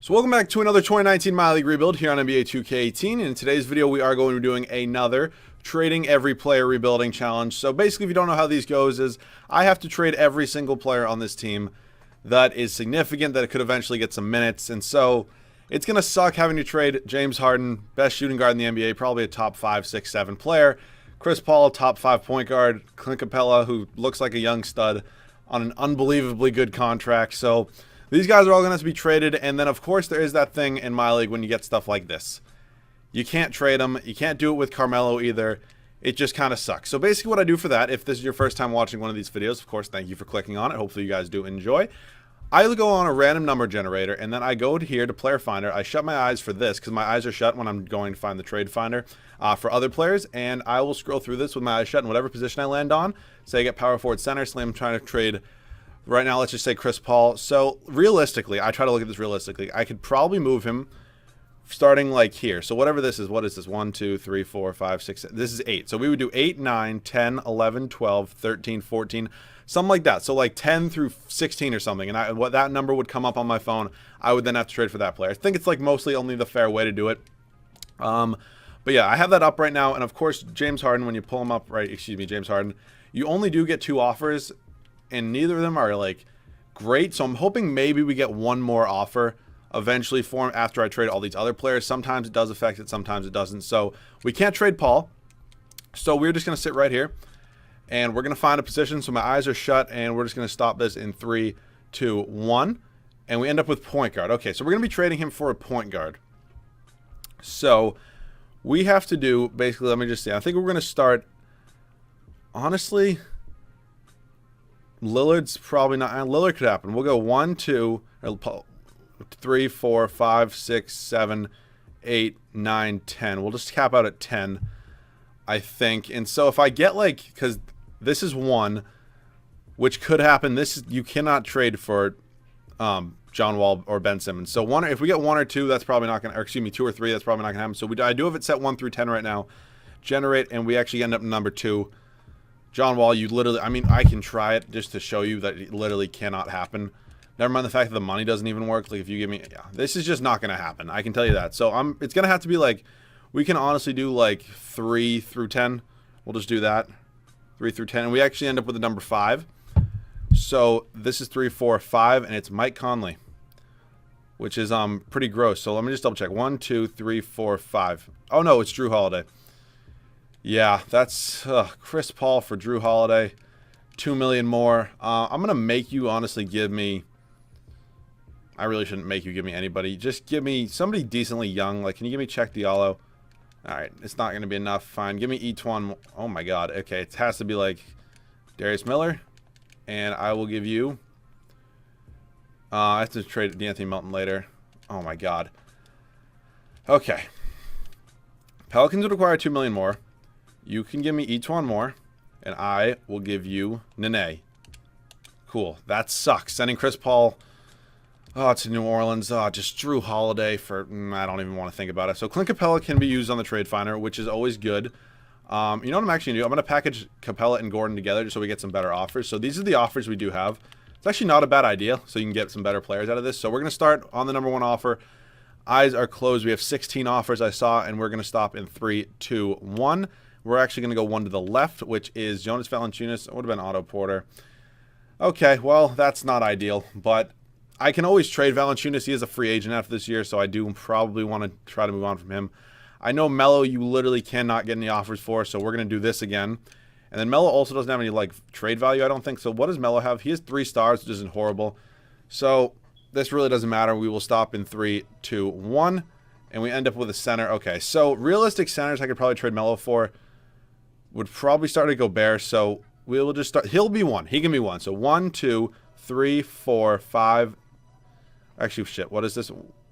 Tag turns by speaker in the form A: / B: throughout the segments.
A: So welcome back to another 2019 My League rebuild here on NBA 2K18. In today's video, we are going to be doing another trading every player rebuilding challenge. So basically, if you don't know how these goes, is I have to trade every single player on this team that is significant, that it could eventually get some minutes. And so it's going to suck having to trade James Harden, best shooting guard in the NBA, probably a top 5, 6, 7 player. Chris Paul, top 5 point guard. Clint Capella, who looks like a young stud on an unbelievably good contract. So these guys are all going to have to be traded, and then of course there is that thing in my league when you get stuff like this. You can't trade them. You can't do it with Carmelo either. It just kind of sucks. So basically what I do for that, if this is your first time watching one of these videos, of course, thank you for clicking on it. Hopefully you guys do enjoy. I go on a random number generator, and then I go to here to Player Finder. I shut my eyes for this because my eyes are shut when I'm going to find the trade finder for other players, and I will scroll through this with my eyes shut in whatever position I land on. Say I get power forward center, so I'm trying to trade. Right now, let's just say Chris Paul. So realistically, I try to look at this realistically. I could probably move him starting like here. So whatever this is, what is this? 1, 2, 3, 4, 5, 6. This is 8. So we would do 8, 9, 10, 11, 12, 13, 14, something like that. So like 10 through 16 or something. And what that number would come up on my phone, I would then have to trade for that player. I think it's like mostly only the fair way to do it. But yeah, I have that up right now. And of course, James Harden, when you pull him up, right, James Harden, you only do get 2 offers. And neither of them are like great, so I'm hoping maybe we get one more offer eventually for him after I trade all these other players. Sometimes it does affect it, sometimes it doesn't. So we can't trade Paul, so we're just going to sit right here and we're going to find a position. So my eyes are shut and we're just going to stop this in 3, 2, 1, and we end up with point guard. Okay, so we're going to be trading him for a point guard. So we have to do basically, let me just see, I think we're going to start, honestly, Lillard's probably not. Lillard could happen. We'll go 1, 2, 3, 4, 5, 6, 7, 8, 9, 10. We'll just cap out at 10, I think. And so if I get like, because this is 1, which could happen. This is, you cannot trade for John Wall or Ben Simmons. So if we get 1 or 2, that's probably not going to, or excuse me, 2 or 3, that's probably not going to happen. So I do have it set 1 through 10 right now. Generate, and we actually end up in number 2. John Wall, you literally, I mean, I can try it just to show you that it literally cannot happen. Never mind the fact that the money doesn't even work. Like, if you give me, yeah, this is just not going to happen. I can tell you that. So it's going to have to be like, we can honestly do like 3 through 10. We'll just do that. 3 through 10. And we actually end up with the number 5. So this is 3, 4, 5, and it's Mike Conley, which is pretty gross. So let me just double check. 1, 2, 3, 4, 5. Oh, no, it's Drew Holiday. Yeah, that's Chris Paul for Drew Holiday. 2 million more. I'm going to make you honestly give me, I really shouldn't make you give me anybody. Just give me somebody decently young. Like, can you give me Check Diallo? All right, it's not going to be enough. Fine. Give me Etwan. Oh, my God. Okay, it has to be like Darius Miller. And I will give you, I have to trade D'Anthony Melton later. Oh, my God. Okay. Pelicans would require 2 million more. You can give me Etwan more, and I will give you Nene. Cool. That sucks. Sending Chris Paul to New Orleans. Just Drew Holiday for, I don't even want to think about it. So Clint Capella can be used on the trade finder, which is always good. You know what I'm actually going to do? I'm going to package Capella and Gordon together just so we get some better offers. So these are the offers we do have. It's actually not a bad idea, so you can get some better players out of this. So we're going to start on the number 1 offer. Eyes are closed. We have 16 offers I saw, and we're going to stop in 3, 2, 1. We're actually going to go 1 to the left, which is Jonas Valanciunas. It would have been Otto Porter. Okay, well, that's not ideal, but I can always trade Valanciunas. He is a free agent after this year, so I do probably want to try to move on from him. I know Melo you literally cannot get any offers for, so we're going to do this again. And then Melo also doesn't have any like trade value, I don't think. So what does Melo have? He has 3 stars, which isn't horrible. So this really doesn't matter. We will stop in 3, 2, 1, and we end up with a center. Okay, so realistic centers I could probably trade Melo for. Would probably start at Gobert, so we will just start. He'll be 1. He can be 1. So 1, 2, 3, 4, 5. Actually, shit. What is this?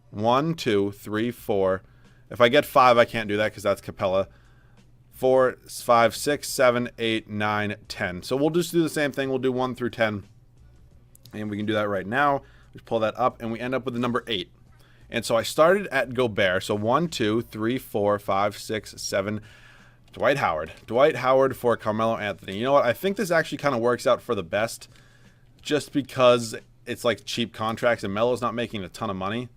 A: 1, 2, 3, 4. If I get 5, I can't do that because that's Capella. 4, 5, 6, 7, 8, 9, 10. So we'll just do the same thing. We'll do 1 through 10, and we can do that right now. Just pull that up, and we end up with the number 8. And so I started at Gobert. So 1, 2, 3, 4, 5, 6, 7. Dwight Howard. Dwight Howard for Carmelo Anthony. You know what? I think this actually kind of works out for the best just because it's like cheap contracts and Melo's not making a ton of money.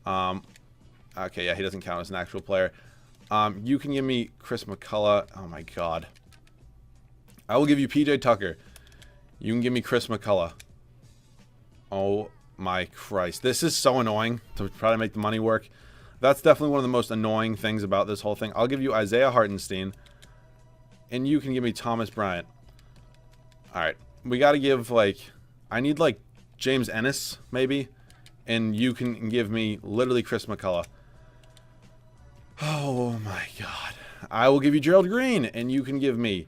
A: Okay, yeah, he doesn't count as an actual player. You can give me Chris McCullough. Oh, my God. I will give you P.J. Tucker. You can give me Chris McCullough. Oh, my Christ. This is so annoying to try to make the money work. That's definitely one of the most annoying things about this whole thing. I'll give you Isaiah Hartenstein. And you can give me Thomas Bryant. Alright. We got to give, like... I need, like, James Ennis, maybe. And you can give me literally Chris McCullough. Oh, my God. I will give you Gerald Green. And you can give me...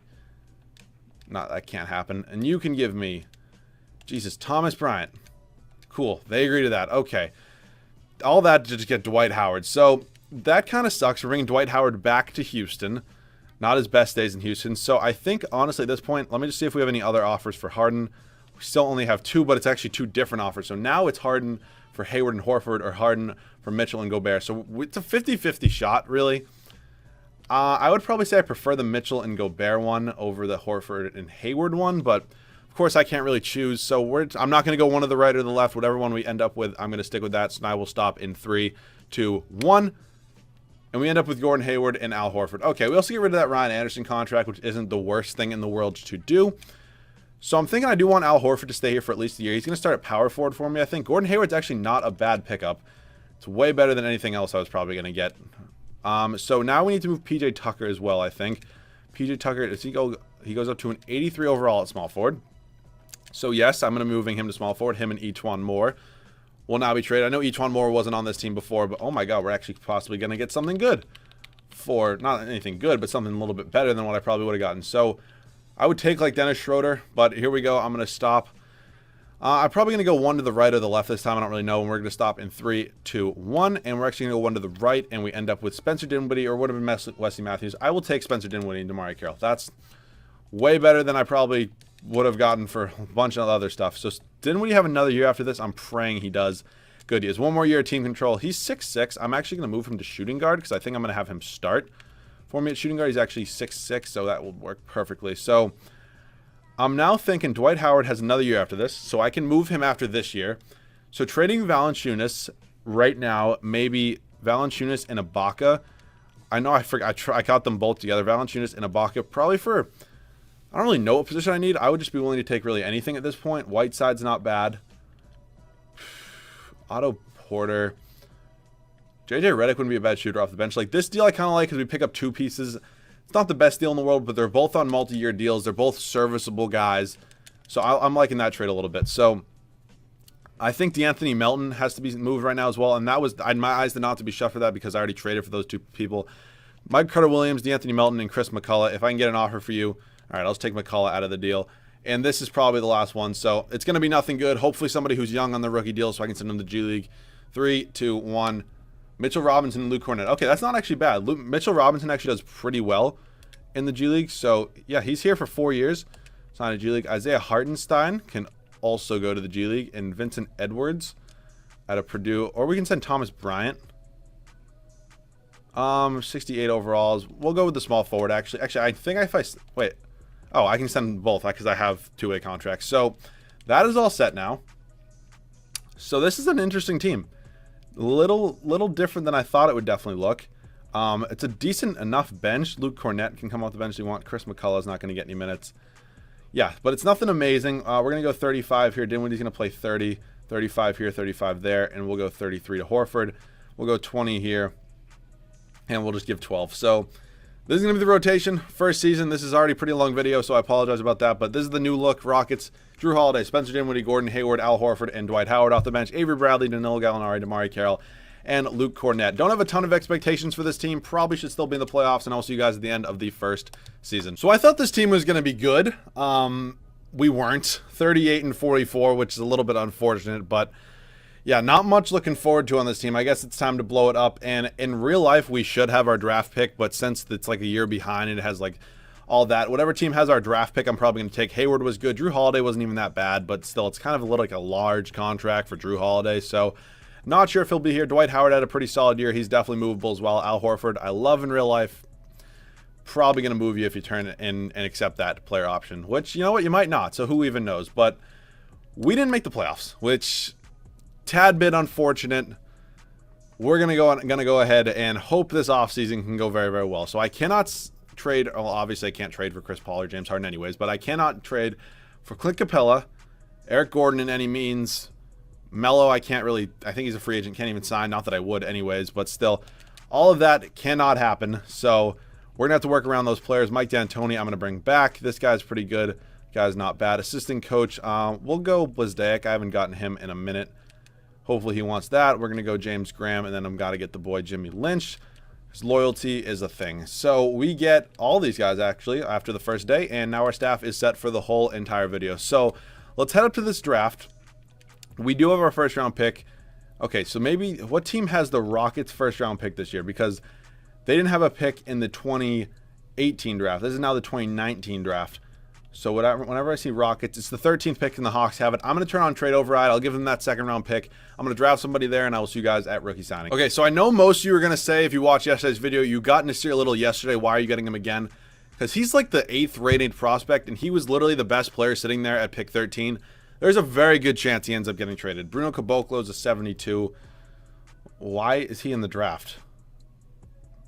A: No, that can't happen. And you can give me... Jesus, Thomas Bryant. Cool. They agree to that. Okay. All that to just get Dwight Howard. So, that kind of sucks. We're bringing Dwight Howard back to Houston. Not his best days in Houston. So, I think, honestly, at this point, let me just see if we have any other offers for Harden. We still only have 2, but it's actually 2 different offers. So, now it's Harden for Hayward and Horford, or Harden for Mitchell and Gobert. So, it's a 50-50 shot, really. I would probably say I prefer the Mitchell and Gobert one over the Horford and Hayward one, but of course I can't really choose. So I'm not going to go one to the right or the left. Whatever one we end up with, I'm going to stick with that. So now we'll stop in 3, 2, 1. And we end up with Gordon Hayward and Al Horford. Okay, we also get rid of that Ryan Anderson contract, which isn't the worst thing in the world to do. So I'm thinking I do want Al Horford to stay here for at least a year. He's going to start at power forward for me, I think. Gordon Hayward's actually not a bad pickup. It's way better than anything else I was probably going to get. So now we need to move P.J. Tucker as well, I think. P.J. Tucker, he goes up to an 83 overall at small forward. So yes, I'm going to be moving him to small forward. Him and E'Twaun Moore will now be traded. I know E'Twaun Moore wasn't on this team before, but oh my God, we're actually possibly going to get something good. For, not anything good, but something a little bit better than what I probably would have gotten. So I would take like Dennis Schroeder, but here we go. I'm going to stop. I'm probably going to go one to the right or the left this time. I don't really know. And we're going to stop in 3, 2, 1. And we're actually going to go one to the right. And we end up with Spencer Dinwiddie, or would have been Wesley Matthews. I will take Spencer Dinwiddie and DeMarre Carroll. That's way better than I probably would have gotten for a bunch of other stuff. So Dinwiddie have another year after this? I'm praying he does. Good. He has one more year of team control. He's 6'6". I'm actually going to move him to shooting guard because I think I'm going to have him start for me at shooting guard. He's actually 6'6", so that will work perfectly. So I'm now thinking Dwight Howard has another year after this, so I can move him after this year. So trading Valanciunas right now, maybe Valanciunas and Ibaka. I know I got them both together. Valanciunas and Ibaka, probably for, I don't really know what position I need. I would just be willing to take really anything at this point. Whiteside's not bad. Otto Porter. JJ Redick wouldn't be a bad shooter off the bench. Like this deal I kind of like because we pick up 2 pieces. It's not the best deal in the world, but they're both on multi-year deals. They're both serviceable guys. So I'm liking that trade a little bit. So I think DeAnthony Melton has to be moved right now as well. And that was, in my eyes, did not to be shut for that because I already traded for those 2 people. Mike Carter-Williams, DeAnthony Melton, and Chris McCullough. If I can get an offer for you, all right, I'll just take McCullough out of the deal. And this is probably the last one. So it's going to be nothing good. Hopefully somebody who's young on the rookie deal so I can send them to G League. 3, 2, 1. Mitchell Robinson and Luke Cornett. Okay, that's not actually bad. Mitchell Robinson actually does pretty well in the G League. So, yeah, he's here for 4 years. Signed a G League. Isaiah Hartenstein can also go to the G League. And Vincent Edwards out of Purdue. Or we can send Thomas Bryant. 68 overalls. We'll go with the small forward, actually. Actually, I think if I... Wait. Oh, I can send both because I have 2-way contracts. So, that is all set now. So, this is an interesting team. Little different than I thought it would definitely look. It's a decent enough bench. Luke Cornett can come off the bench if you want. Chris McCullough is not going to get any minutes. Yeah, but it's nothing amazing. We're going to go 35 here. Dinwiddie's going to play 30. 35 here, 35 there. And we'll go 33 to Horford. We'll go 20 here. And we'll just give 12. So this is going to be the rotation. First season. This is already a pretty long video, so I apologize about that. But this is the new look. Rockets. Drew Holiday, Spencer Dinwiddie, Gordon Hayward, Al Horford, and Dwight Howard off the bench. Avery Bradley, Danilo Gallinari, DeMarre Carroll, and Luke Cornett. Don't have a ton of expectations for this team. Probably should still be in the playoffs, and I'll see you guys at the end of the first season. So I thought this team was going to be good. We weren't. 38 and 44, which is a little bit unfortunate, but yeah, not much looking forward to on this team. I guess it's time to blow it up, and in real life, we should have our draft pick, but since it's like a year behind and it has like all that, whatever team has our draft pick, I'm probably going to take. Hayward was good. Drew Holiday wasn't even that bad, but still, it's kind of a little like a large contract for Drew Holiday, so not sure if he'll be here. Dwight Howard had a pretty solid year. He's definitely movable as well. Al Horford, I love in real life. Probably going to move you if you turn in and accept that player option, which, you know what, you might not, so who even knows. But we didn't make the playoffs, which tad bit unfortunate. we're gonna go ahead and hope this offseason can go very, very well. So I cannot trade. Well, obviously I can't trade for Chris Paul or James Harden anyways, but I cannot trade for Clint Capella, Eric Gordon in any means. Melo, I can't really. I think he's a free agent, can't even sign. Not that I would anyways, but still, all of that cannot happen. So we're gonna have to work around those players. Mike D'Antoni, I'm gonna bring back. This guy's pretty good. Guy's not bad. Assistant coach, we'll go Blizdaik. I haven't gotten him in a minute. Hopefully he wants that. We're going to go James Graham, and then I've got to get the boy Jimmy Lynch. His loyalty is a thing. So we get all these guys, actually, after the first day, and now our staff is set for the whole entire video. So let's head up to this draft. We do have our first-round pick. Okay, so maybe what team has the Rockets' first-round pick this year? Because they didn't have a pick in the 2018 draft. This is now the 2019 draft. So whenever I see Rockets, it's the 13th pick and the Hawks have it. I'm going to turn on trade override. I'll give them that second-round pick. I'm going to draft somebody there, and I will see you guys at rookie signing. Okay, so I know most of you are going to say, if you watched yesterday's video, you got Nasir Little yesterday. Why are you getting him again? Because he's like the 8th rated prospect, and he was literally the best player sitting there at pick 13. There's a very good chance he ends up getting traded. Bruno Caboclo is a 72. Why is he in the draft?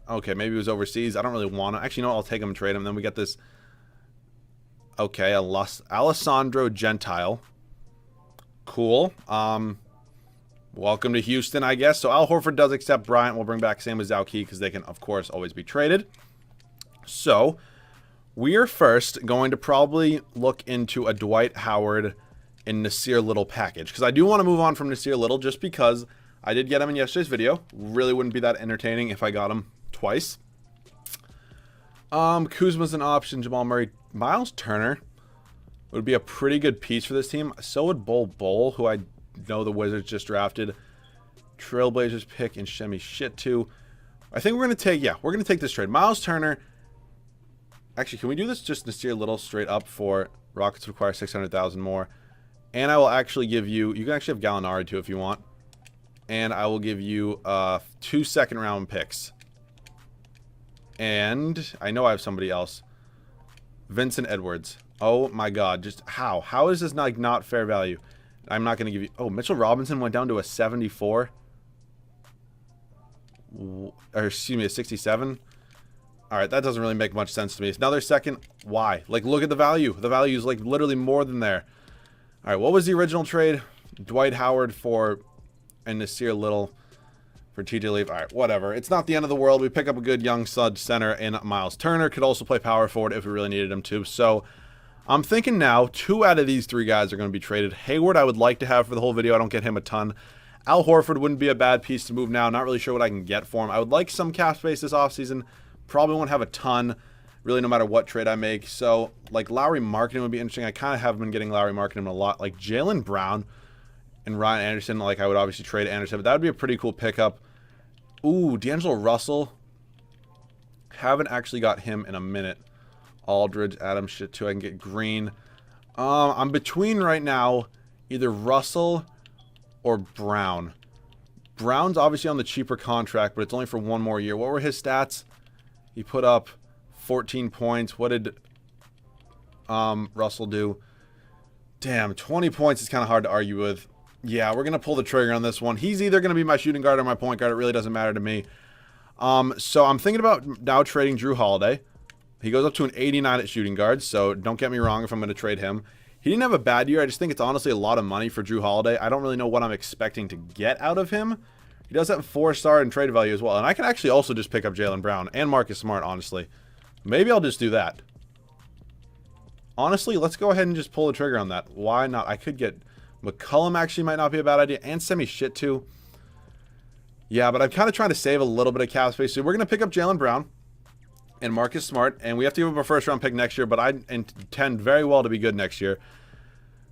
A: Okay, maybe he was overseas. I don't really want to. Actually, no, I'll take him and trade him. Then we get this. Okay, Alessandro Gentile. Cool. Welcome to Houston, I guess. So Al Horford does accept Bryant. We'll bring back Sam Wazowski because they can, of course, always be traded. So we are first going to probably look into a Dwight Howard and Nasir Little package. Because I do want to move on from Nasir Little just because I did get him in yesterday's video. Really wouldn't be that entertaining if I got him twice. Kuzma's an option. Jamal Murray. Miles Turner would be a pretty good piece for this team. So would Bol, who I know the Wizards just drafted. Trailblazers pick and Shemi Shitu. I think we're going to take this trade. Miles Turner. Actually, can we do this just Nasir Little straight up for Rockets require 600,000 more. And I will actually give you, you can actually have Gallinari too if you want. And I will give you 2 second-round picks. And I know I have somebody else. Vincent Edwards. Oh my God. Just how? How is this not fair value? I'm not going to give you... Oh, Mitchell Robinson went down to a 74. Or excuse me, a 67. All right, that doesn't really make much sense to me. It's another second. Why? Like, look at the value. The value is like literally more than there. All right, what was the original trade? Dwight Howard for... and Nasir Little for TJ Leaf. All right, whatever. It's not the end of the world. We pick up a good young stud center in Miles Turner. Could also play power forward if we really needed him to. So I'm thinking now 2 out of these 3 guys are going to be traded. Hayward I would like to have for the whole video. I don't get him a ton. Al Horford wouldn't be a bad piece to move now. Not really sure what I can get for him. I would like some cap space this offseason. Probably won't have a ton, really, no matter what trade I make. So, like, Lowry Marketing would be interesting. I kind of have been getting Lowry Marketing a lot. Like, Jaylen Brown and Ryan Anderson, like, I would obviously trade Anderson, but that would be a pretty cool pickup. Ooh, D'Angelo Russell. Haven't actually got him in a minute. Aldridge, Adams, shit, too. I can get Green. I'm between right now either Russell or Brown. Brown's obviously on the cheaper contract, but it's only for 1 more year. What were his stats? He put up 14 points. What did Russell do? Damn, 20 points is kind of hard to argue with. Yeah, we're going to pull the trigger on this one. He's either going to be my shooting guard or my point guard. It really doesn't matter to me. So I'm thinking about now trading Drew Holiday. He goes up to an 89 at shooting guard, so don't get me wrong if I'm going to trade him. He didn't have a bad year. I just think it's honestly a lot of money for Drew Holiday. I don't really know what I'm expecting to get out of him. He does have 4-star and trade value as well. And I can actually also just pick up Jaylen Brown and Marcus Smart, honestly. Maybe I'll just do that. Honestly, let's go ahead and just pull the trigger on that. Why not? I could get... McCollum actually might not be a bad idea. And Semi Shit too. Yeah, but I'm kind of trying to save a little bit of cap space. So we're going to pick up Jaylen Brown and Marcus Smart. And we have to give him a first-round pick next year. But I intend very well to be good next year.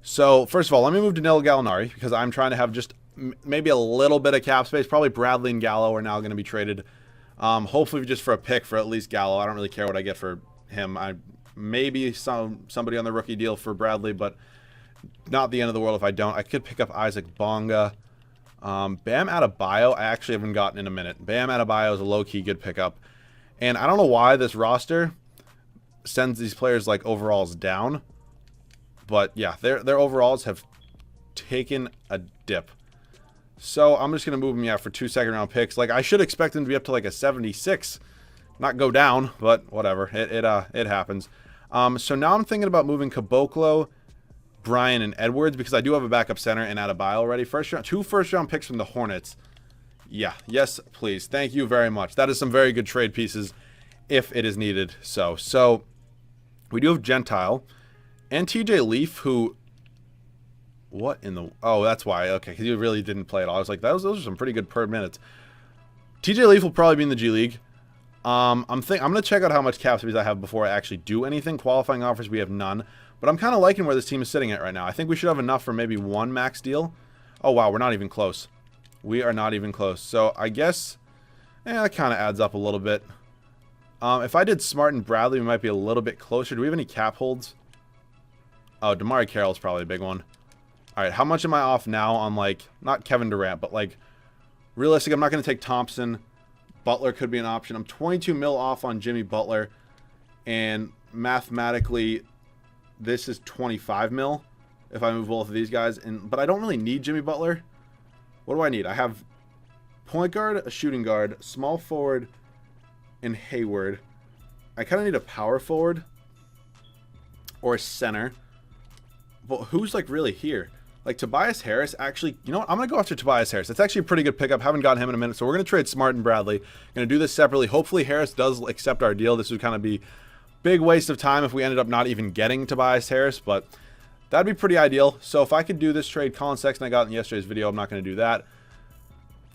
A: So, first of all, let me move to Danilo Gallinari. Because I'm trying to have just maybe a little bit of cap space. Probably Bradley and Gallo are now going to be traded. Hopefully just for a pick for at least Gallo. I don't really care what I get for him. Maybe somebody on the rookie deal for Bradley, but not the end of the world if I don't. I could pick up Isaac Bonga. Bam Adebayo, I actually haven't gotten in a minute. Bam Adebayo is a low-key good pickup. And I don't know why this roster sends these players like overalls down. But yeah, their overalls have taken a dip. So I'm just going to move him, yeah, for 2 second-round picks. Like, I should expect him to be up to like a 76. Not go down, but whatever. It happens. So now I'm thinking about moving Caboclo, Bryan, and Edwards because I do have a backup center and Adebayo already. Two first-round picks from the Hornets. Yeah, yes, please. Thank you very much. That is some very good trade pieces if it is needed. So we do have Gentile and TJ Leaf, who... What in the... Oh, that's why. Okay, because he really didn't play at all. I was like, those are some pretty good per minutes. TJ Leaf will probably be in the G League. I'm going to check out how much cap space I have before I actually do anything. Qualifying offers, we have none. But I'm kind of liking where this team is sitting at right now. I think we should have enough for maybe one max deal. Oh, wow, we're not even close. We are not even close. So I guess that kind of adds up a little bit. If I did Smart and Bradley, we might be a little bit closer. Do we have any cap holds? Oh, Damari Carroll's probably a big one. All right, how much am I off now on, like, not Kevin Durant, but, like, realistic, I'm not going to take Thompson. Butler could be an option. I'm 22 mil off on Jimmy Butler. And mathematically, this is 25 mil if I move both of these guys. But I don't really need Jimmy Butler. What do I need? I have point guard, a shooting guard, small forward, and Hayward. I kind of need a power forward or a center. But who's, like, really here? Like, Tobias Harris, actually, you know what? I'm going to go after Tobias Harris. That's actually a pretty good pickup. Haven't gotten him in a minute. So we're going to trade Smart and Bradley. Going to do this separately. Hopefully Harris does accept our deal. This would kind of be big waste of time if we ended up not even getting Tobias Harris. But that'd be pretty ideal. So if I could do this trade, Colin Sexton I got in yesterday's video. I'm not going to do that.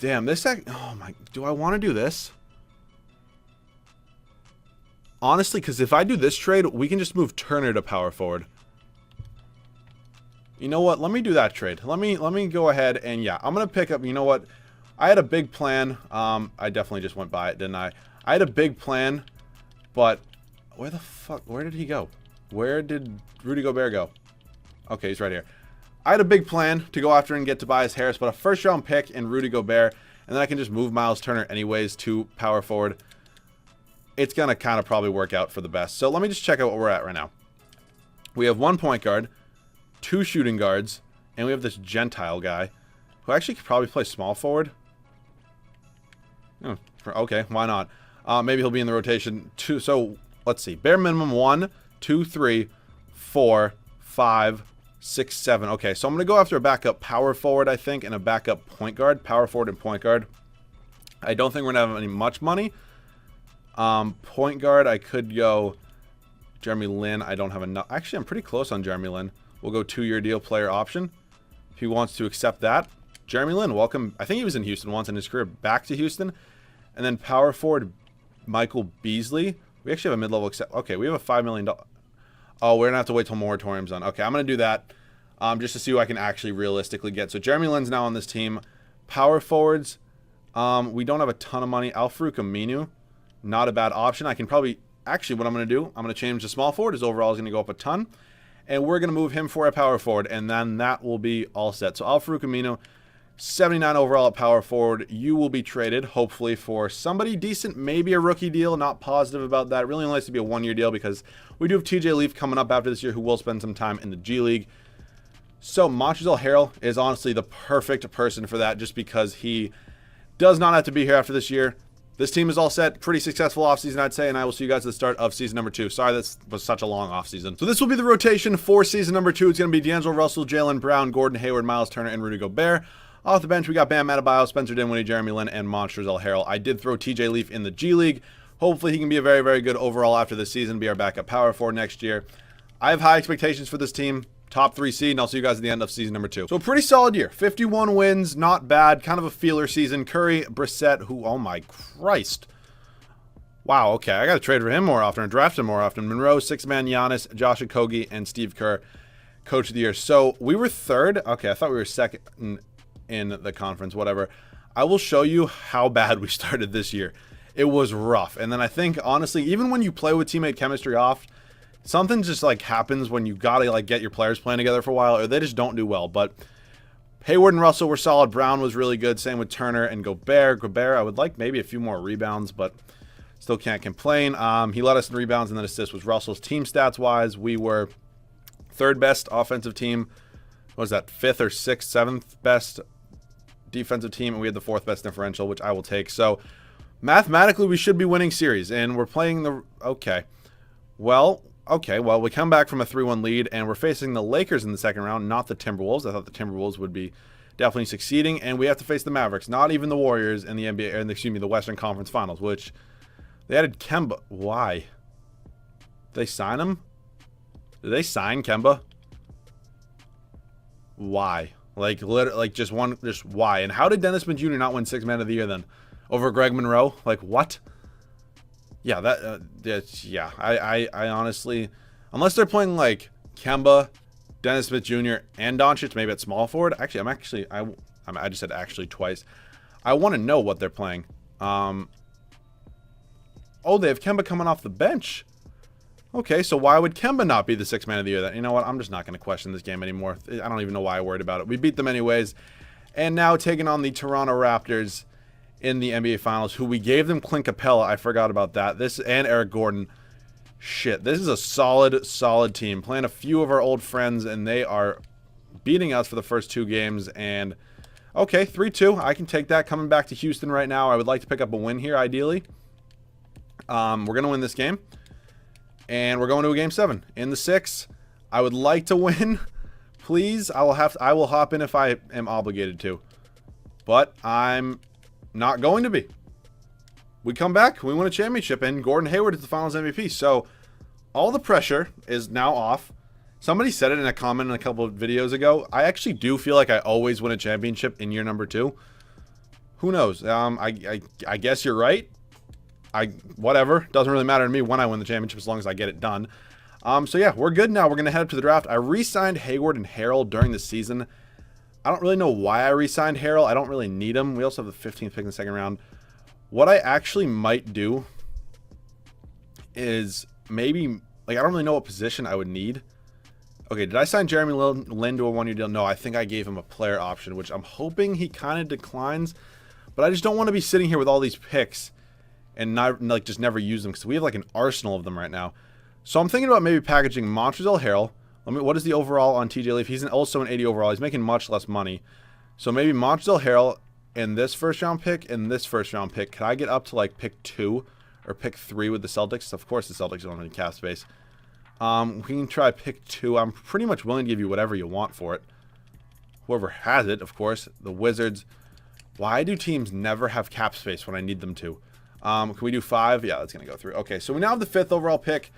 A: Damn, this... Oh, my... Do I want to do this? Honestly, because if I do this trade, we can just move Turner to power forward. You know what? Let me do that trade. Let me go ahead and, yeah, I'm going to pick up, you know what? I had a big plan. I definitely just went by it, didn't I? I had a big plan, but where the fuck, where did he go? Where did Rudy Gobert go? Okay, he's right here. I had a big plan to go after and get Tobias Harris, but a first-round pick in Rudy Gobert, and then I can just move Miles Turner anyways to power forward. It's going to kind of probably work out for the best. So let me just check out what we're at right now. We have 1 point guard, 2 shooting guards, and we have this Gentile guy who actually could probably play small forward. Okay, why not? Maybe he'll be in the rotation. So let's see. Bare minimum 1, 2, 3, 4, 5, 6, 7. Okay, so I'm going to go after a backup power forward, I think, and a backup point guard. Power forward and point guard. I don't think we're going to have any much money. Point guard, I could go Jeremy Lin. I don't have enough. Actually, I'm pretty close on Jeremy Lin. We'll go 2-year deal player option. If he wants to accept that. Jeremy Lin, welcome. I think he was in Houston once in his career. Back to Houston. And then power forward, Michael Beasley. We actually have a mid-level accept. Okay, we have a $5 million. Oh, we're going to have to wait till moratorium's done. Okay, I'm going to do that just to see who I can actually realistically get. So Jeremy Lin's now on this team. Power forwards, we don't have a ton of money. Al-Farouq Aminu, not a bad option. I can probably... Actually, what I'm going to do, I'm going to change the small forward. His overall is going to go up a ton. And we're going to move him for a power forward, and then that will be all set. So Al-Farouq Aminu, 79 overall at power forward. You will be traded, hopefully, for somebody decent, maybe a rookie deal. Not positive about that. It really only has to be a 1-year deal because we do have TJ Leaf coming up after this year who will spend some time in the G League. So Montrezl Harrell is honestly the perfect person for that just because he does not have to be here after this year. This team is all set. Pretty successful offseason, I'd say, and I will see you guys at the start of season number 2. Sorry, that was such a long offseason. So this will be the rotation for season number 2. It's going to be D'Angelo Russell, Jaylen Brown, Gordon Hayward, Miles Turner, and Rudy Gobert. Off the bench, we got Bam Adebayo, Spencer Dinwiddie, Jeremy Lin, and Montrezl Harrell. I did throw TJ Leaf in the G League. Hopefully, he can be a very, very good overall after this season, be our backup power forward next year. I have high expectations for this team. Top 3 seed, and I'll see you guys at the end of season number 2. So a pretty solid year. 51 wins, not bad. Kind of a feeler season. Curry, Brissett, who, oh my Christ. Wow, okay. I got to trade for him more often or draft him more often. Monroe, 6-man Giannis, Josh Okogie, and Steve Kerr, coach of the year. So we were 3rd. Okay, I thought we were 2nd in the conference, whatever. I will show you how bad we started this year. It was rough. And then I think, honestly, even when you play with teammate chemistry off, something just like happens when you got to like get your players playing together for a while or they just don't do well. But Hayward and Russell were solid. Brown was really good. Same with Turner and Gobert. Gobert, I would like maybe a few more rebounds, but still can't complain. He led us in rebounds and then assists was Russell's. Team stats wise, we were 3rd best offensive team. What was that? 5th or 6th, 7th best defensive team, and we had the 4th best differential, which I will take. So mathematically, we should be winning series, and we're playing the... Okay, well, we come back from a 3-1 lead, and we're facing the Lakers in the second round, not the Timberwolves. I thought the Timberwolves would be definitely succeeding, and we have to face the Mavericks, not even the Warriors in the NBA, or excuse me, the Western Conference Finals, which they added Kemba. Why? Did they sign him? Did they sign Kemba? Why? Like, literally, just why? And how did Dennis Smith Jr. not win 6th Man of the Year then? Over Greg Monroe? Like, what? Yeah, yeah. I honestly, unless they're playing like Kemba, Dennis Smith Jr. and Doncic, maybe at small forward. Actually, I just said actually twice. I want to know what they're playing. Oh, they have Kemba coming off the bench. Okay, so why would Kemba not be the 6th Man of the Year then? You know what? I'm just not going to question this game anymore. I don't even know why I worried about it. We beat them anyways. And now taking on the Toronto Raptors in the NBA Finals, who we gave them Clint Capella. I forgot about that. This and Eric Gordon. Shit, this is a solid team. Playing a few of our old friends, and they are beating us for the first 2 games. And, okay, 3-2. I can take that. Coming back to Houston right now. I would like to pick up a win here, ideally. We're going to win this game. And we're going to a Game 7. In the 6, I would like to win. Please, I will hop in if I am obligated to. But I'm not going to be. We come back, we win a championship, and Gordon Hayward is the Finals MVP. So, all the pressure is now off. Somebody said it in a comment a couple of videos ago. I actually do feel like I always win a championship in year number 2. Who knows? I guess you're right. Whatever. Doesn't really matter to me when I win the championship as long as I get it done. So yeah, we're good now. We're going to head up to the draft. I re-signed Hayward and Harrell during the season. I don't really know why I re-signed Harrell. I don't really need him. We also have the 15th pick in the second round. What I actually might do is maybe, like, I don't really know what position I would need. Okay, did I sign Jeremy Lin to a 1-year deal? No, I think I gave him a player option, which I'm hoping he kind of declines. But I just don't want to be sitting here with all these picks and not, like, just never use them, because we have like an arsenal of them right now. So I'm thinking about maybe packaging Montrezl Harrell. What is the overall on TJ Leaf? He's also an 80 overall. He's making much less money. So maybe Montrezl Harrell in this first round pick and this first round pick. Could I get up to like pick 2 or pick 3 with the Celtics? Of course the Celtics don't have any cap space. We can try pick 2. I'm pretty much willing to give you whatever you want for it. Whoever has it, of course. The Wizards. Why do teams never have cap space when I need them to? Can we do 5? Yeah, that's going to go through. Okay, so we now have the 5th overall pick.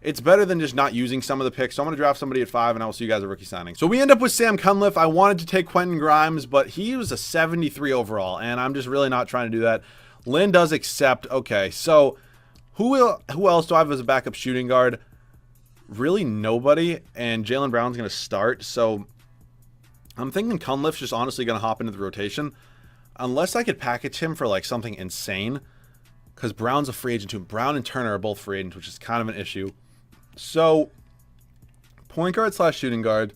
A: It's better than just not using some of the picks. So I'm going to draft somebody at 5, and I will see you guys at rookie signing. So we end up with Sam Cunliffe. I wanted to take Quentin Grimes, but he was a 73 overall, and I'm just really not trying to do that. Lynn does accept. Okay, so who else do I have as a backup shooting guard? Really nobody, and Jaylen Brown's going to start. So I'm thinking Cunliffe's just honestly going to hop into the rotation. Unless I could package him for like something insane. Because Brown's a free agent too. Brown and Turner are both free agents, which is kind of an issue. So, point guard / shooting guard.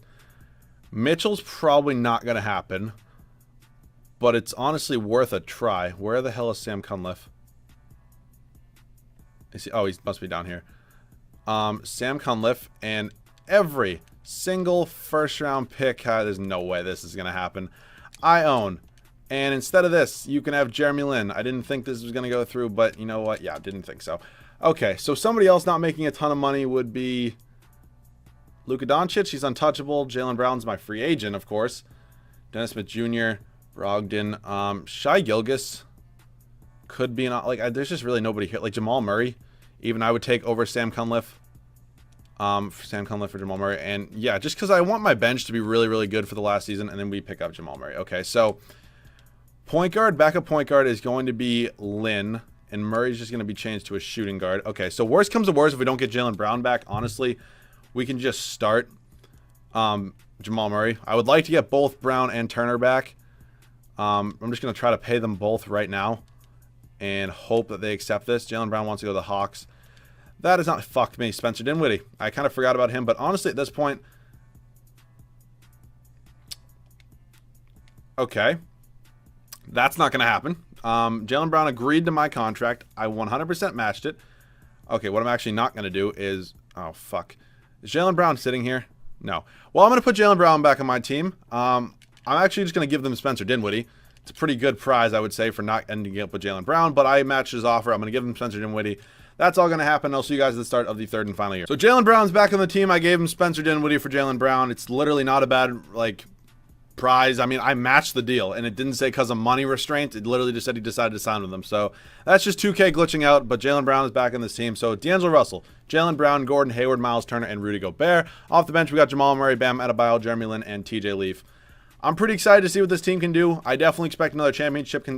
A: Mitchell's probably not going to happen. But it's honestly worth a try. Where the hell is Sam Cunliffe? Oh, he must be down here. Sam Cunliffe, and every single first round pick. There's no way this is going to happen. I own. And instead of this, you can have Jeremy Lin. I didn't think this was going to go through, but you know what? Yeah, didn't think so. Okay, so somebody else not making a ton of money would be Luka Doncic. He's untouchable. Jaylen Brown's my free agent, of course. Dennis Smith Jr., Brogdon. Shai Gilgeous could be an... Like, there's just really nobody here. Like, Jamal Murray, even I would take over Sam Cunliffe. Sam Cunliffe for Jamal Murray. And, yeah, just because I want my bench to be really, really good for the last season, and then we pick up Jamal Murray. Okay, so... Point guard, backup point guard is going to be Lynn, and Murray's just going to be changed to a shooting guard. Okay, so worst comes to worst, if we don't get Jaylen Brown back, honestly, we can just start Jamal Murray. I would like to get both Brown and Turner back. I'm just going to try to pay them both right now and hope that they accept this. Jaylen Brown wants to go to the Hawks. That is not... Fuck me, Spencer Dinwiddie. I kind of forgot about him, but honestly, at this point... Okay. That's not going to happen. Jaylen Brown agreed to my contract. I 100% matched it. Okay, what I'm actually not going to do is... Oh, fuck. Is Jaylen Brown sitting here? No. Well, I'm going to put Jaylen Brown back on my team. I'm actually just going to give them Spencer Dinwiddie. It's a pretty good prize, I would say, for not ending up with Jaylen Brown, but I matched his offer. I'm going to give him Spencer Dinwiddie. That's all going to happen. I'll see you guys at the start of the third and final year. So Jaylen Brown's back on the team. I gave him Spencer Dinwiddie for Jaylen Brown. It's literally not a bad, prize. I mean, I matched the deal, and it didn't say because of money restraint. It literally just said he decided to sign with them. So that's just 2K glitching out, but Jaylen Brown is back in this team. So D'Angelo Russell, Jaylen Brown, Gordon Hayward, Miles Turner, and Rudy Gobert. Off the bench, we got Jamal Murray, Bam Adebayo, Jeremy Lin, and TJ Leaf. I'm pretty excited to see what this team can do. I definitely expect another championship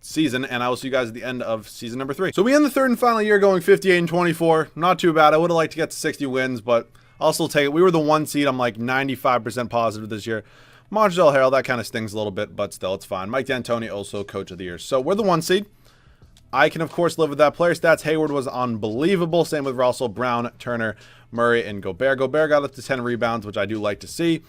A: season, and I will see you guys at the end of season number 3. So we end the third and final year going 58-24. Not too bad. I would have liked to get to 60 wins, but I'll still take it. We were the 1 seed. I'm like 95% positive this year. Montrezl Harrell, that kind of stings a little bit, but still, it's fine. Mike D'Antoni, also coach of the year. So we're the 1 seed. I can, of course, live with that. Player stats, Hayward was unbelievable. Same with Russell, Brown, Turner, Murray, and Gobert. Gobert got up to 10 rebounds, which I do like to see.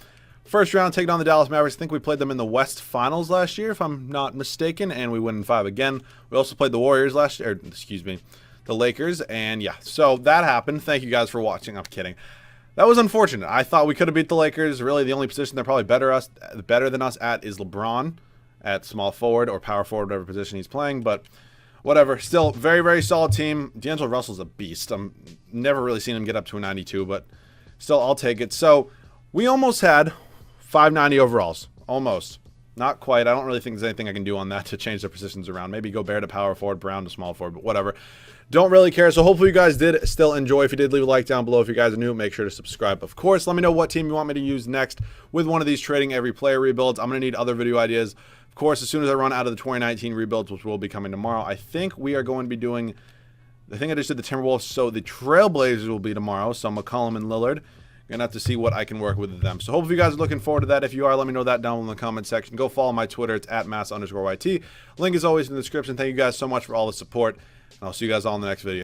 A: First round, taking on the Dallas Mavericks. I think we played them in the West Finals last year, if I'm not mistaken, and we win in 5 again. We also played the Warriors last year, the Lakers, and yeah, so that happened. Thank you guys for watching. I'm kidding. That was unfortunate. I thought we could have beat the Lakers. Really, the only position they're probably better than us at is LeBron at small forward or power forward, whatever position he's playing, but whatever. Still, very, very solid team. D'Angelo Russell's a beast. I'm never really seen him get up to a 92, but still, I'll take it. So we almost had 590 overalls. Almost. Not quite. I don't really think there's anything I can do on that to change the positions around. Maybe Gobert to power forward, Brown to small forward, but whatever. Don't really care. So hopefully you guys did still enjoy. If you did, leave a like down below. If you guys are new, make sure to subscribe. Of course, let me know what team you want me to use next with one of these trading every player rebuilds. I'm going to need other video ideas. Of course, as soon as I run out of the 2019 rebuilds, which will be coming tomorrow, I think we are going to be doing, I think I just did the Timberwolves, so the Trailblazers will be tomorrow. So McCollum and Lillard. Gonna have to see what I can work with them. So hopefully you guys are looking forward to that. If you are, let me know that down in the comment section. Go follow my Twitter. It's @mass_YT. Link is always in the description. Thank you guys so much for all the support. And I'll see you guys all in the next video.